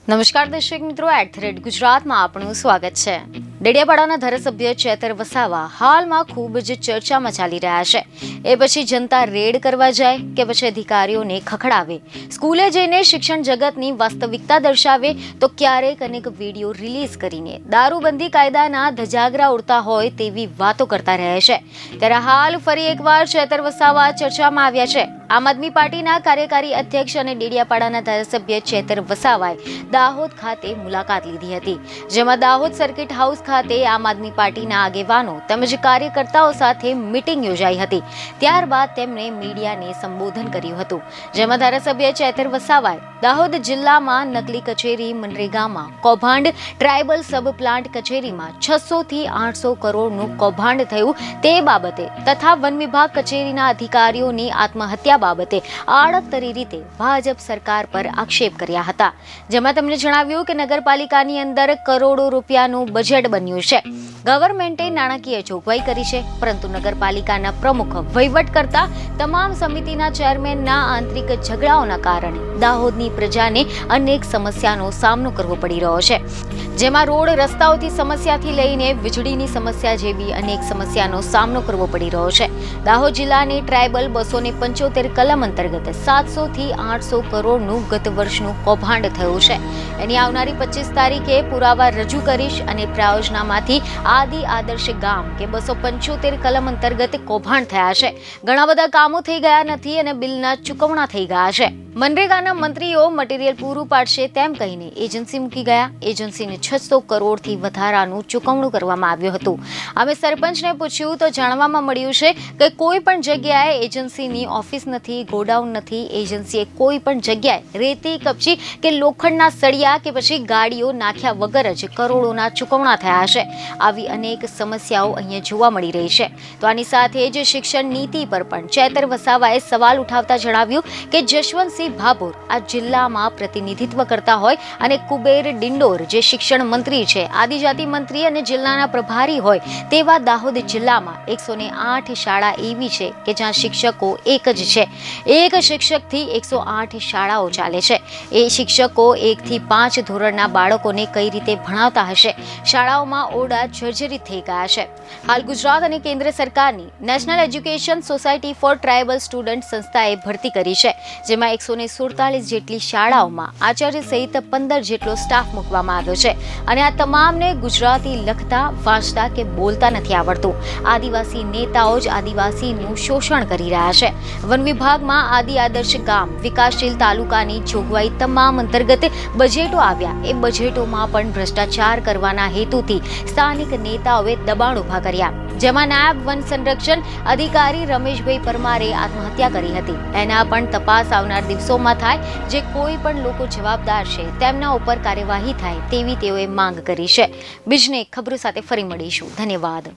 નમસ્કાર દર્શક મિત્રો, @ગુજરાતમાં આપનું સ્વાગત છે। ડેડિયાપાડાના ધારાસભ્ય ચેતર વસાવા હાલમાં ખૂબ જ ચર્ચામાં ચાલી રહ્યા છે। એ પછી જનતા રેડ કરવા જાય કે પછી અધિકારીઓને ખખડાવે, સ્કૂલે જઈને શિક્ષણ જગતની વાસ્તવિકતા દર્શાવે તો ક્યારેક અનેક વિડીયો રિલીઝ કરીને દારૂબંધી કાયદાના ધજાગરા ઉડતા હોય તેવી વાતો કરતા રહે છે। ત્યારે હાલ ફરી એકવાર ચેતર વસાવા ચર્ચામાં આવ્યા છે। આમ આદમી પાર્ટીના કાર્યકારી અધ્યક્ષ અને ડેડિયાપાડાના ધારાસભ્ય ચેતર વસાવાએ દાહોદ ખાતે મુલાકાત લીધી હતી, જેમાં દાહોદ સર્કિટ હાઉસ ખાતે આમ આદમી પાર્ટીના આગેવાનો તેમજ કાર્યકર્તાઓ સાથે મીટિંગ યોજાઈ હતી। ત્યારબાદ તેમણે મીડિયાને સંબોધન કર્યું હતું, જેમાં ધારાસભ્ય ચેતર વસાવાએ દાહોદ જિલ્લામાં નકલી કચેરી, મનરેગામાં કૌભાંડ, ટ્રાયબલ સબ પ્લાન્ટ કચેરીમાં 600 થી 800 કરોડનું કૌભાંડ થયું તે બાબતે તથા વન વિભાગ કચેરીના અધિકારીઓની આત્મહત્યા બાબતે આડકતરી રીતે ભાજપ સરકાર પર આક્ષેપ કર્યા હતા, જેમાં તેમણે જણાવ્યું કે નગરપાલિકાની અંદર કરોડો રૂપિયાનું બજેટ બન્યું છે। ગવર્મેન્ટે નાણાકીય જોગવાઈ કરી છે, પરંતુ નગરપાલિકાના પ્રમુખ વહીવટ કરતા તમામ સમિતિના ચેરમેનના આંતરિક ઝઘડાઓના કારણે દાહોદની પ્રજાને અનેક સમસ્યાનો સામનો કરવો પડી રહ્યો છે, જેમાં રોડ રસ્તાઓથી સમસ્યાથી લઈને વીજળીની સમસ્યા જેવી અનેક સમસ્યાનો સામનો કરવો પડી રહ્યો છે। દાહોદ જિલ્લાની ટ્રાયબલ 275 કલમ અંતર્ગત 700 થી 800 કરોડનું ગત વર્ષનું કૌભાંડ થયું છે। એની આવનારી 25 તારીખે પુરાવા રજૂ કરીશ અને પ્રયોજનામાંથી આદિ આદર્શ ગામ કે 275 કલમ અંતર્ગત કૌભાંડ થયા છે, ઘણા બધા કામો થઈ ગયા નથી અને બિલના ચૂકવણા થઈ ગયા છે। મનરેગાના મંત્રીઓ મટીરીયલ પૂરું પાડશે તેમ કહીને એજન્સી મૂકી ગયા, એજન્સીને 600 કરોડથી વધારાનું ચૂકવણું કરવામાં આવ્યું હતું। અમે સરપંચને પૂછ્યું તો જાણવામાં મળ્યું છે કે કોઈ પણ જગ્યાએ એજન્સીની ઓફિસ નથી, ગોડાઉન નથી, એજન્સીએ કોઈ પણ જગ્યાએ રેતી, કપચી કે લોખંડના સળિયા કે પછી ગાડીઓ નાખ્યા વગર જ કરોડોના ચૂકવણા થયા છે। આવી અનેક સમસ્યાઓ અહીંયા જોવા મળી રહી છે। તો આની સાથે જ શિક્ષણ નીતિ પર પણ ચેતર વસાવાએ સવાલ ઉઠાવતા જણાવ્યું કે જશવંતસિંહ ભાભોર આ જિલ્લામાં પ્રતિનિધિત્વ કરતા હોય અને કુબેર ડિંડોર જે શિક્ષણ મંત્રી છે, આદિજાતિ મંત્રી અને જિલ્લાના પ્રભારી હોય તેવા દાહોદ જિલ્લામાં 108 શાળા એવી છે કે જ્યાં શિક્ષકો એક જ છે। એક શિક્ષકથી 108 શાળાઓ ચાલે છે। એ શિક્ષકો 1 થી 5 ધોરણના બાળકોને કઈ રીતે ભણાવતા હશે? શાળાઓમાં ઓરડા જર્જરિત થઈ ગયા છે। હાલ ગુજરાત અને કેન્દ્ર સરકારની national education society for tribal student સંસ્થાએ ભરતી કરી છે, જેમાં 147 જેટલી શાળાઓમાં આચાર્ય સહિત 15 જેટલો સ્ટાફ મૂકવામાં આવ્યો છે અને આ તમામને ગુજરાતી લખતા, વાંચતા કે બોલતા નથી આવડતું। આદિવાસી નેતાઓ જ આદિવાસીનું શોષણ કરી રહ્યા છે। વન વિભાગમાં આદિ આદર્શ ગામ, વિકાસશીલ તાલુકાની જોગવાઈ તમામ અંતર્ગત બજેટો આવ્યા, એ બજેટોમાં પણ ભ્રષ્ટાચાર કરવાના હેતુથી સ્થાનિક નેતાઓએ દબાણ ઉભા કર્યા, જેમાં નાયબ વન સંરક્ષણ અધિકારી રમેશભાઈ પરમારે આત્મહત્યા કરી હતી। એના પણ તપાસ આવનાર દિવસોમાં થાય, જે કોઈ પણ લોકો જવાબદાર છે તેમના ઉપર કાર્યવાહી થાય તેવી તેઓએ માંગ કરી છે। બીજને ખબરો સાથે ફરી મળીશું। ધન્યવાદ।